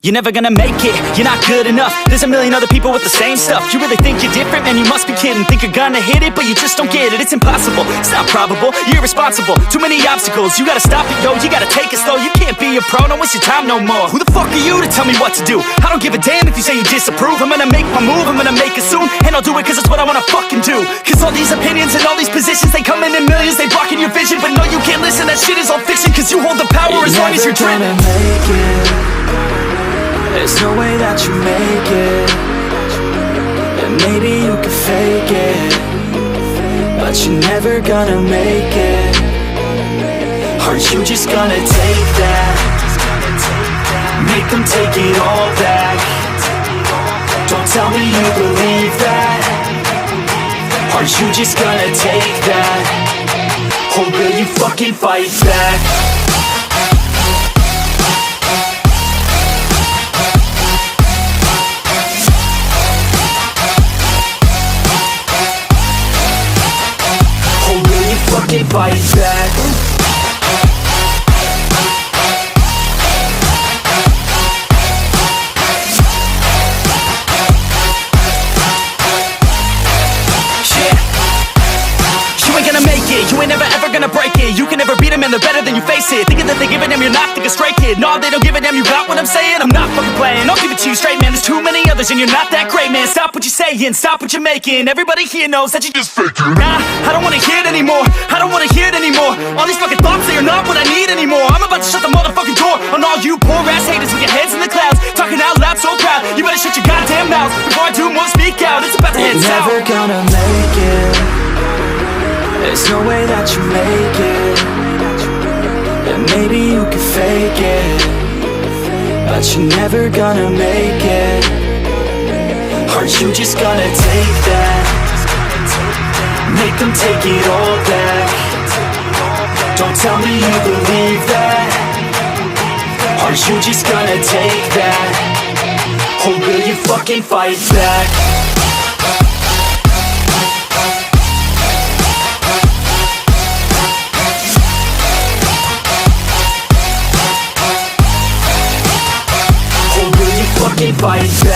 You're never gonna make it, you're not good enough. There's a million other people with the same stuff. You really think you're different? Man, you must be kidding. Think you're gonna hit it, but you just don't get it. It's impossible, it's not probable, you're irresponsible. Too many obstacles, you gotta stop it, yo. You gotta take it slow, you can't be a pro. Don't waste your time no more. Who the fuck are you to tell me what to do? I don't give a damn if you say you disapprove. I'm gonna make my move, I'm gonna make it soon. And I'll do it cause it's what I wanna fucking do. Cause all these opinions and all these positions, they come in millions, they blocking your vision. But no, you can't listen, that shit is all fiction. Cause you hold the power as long as you're dreaming. There's no way that you make it. And maybe you can fake it, but you're never gonna make it. Aren't you just gonna take that? Make them take it all back. Don't tell me you believe that. Aren't you just gonna take that? Or will you fucking fight back? Fucking fight back. You ain't gonna make it, you ain't never ever gonna break it. You can never beat them and they're better than you face it. Thinking that they give a damn, you're not, think a straight kid. No, they don't give a damn, you got what I'm saying? I'm not fucking playing, I'll give it to you straight, man. There's too many others and you're not that great, man. Stop what you're saying, stop what you're making. Everybody here knows that you just faking. Nah, I don't wanna hear it anymore, I don't wanna hear it anymore. All these fucking thoughts, they are not what I need anymore. I'm about to shut the motherfucking door on all you poor ass haters with your heads in the clouds, talking out loud so proud. You better shut your goddamn mouth before I do more speak out. It's about to head south. You're never gonna make it. There's no way that you make it. And maybe you can fake it, but you're never gonna make it. Aren't you just gonna take that? Make them take it all back. Don't tell me you believe that. Aren't you just gonna take that? Or will you fucking fight back? Fight back.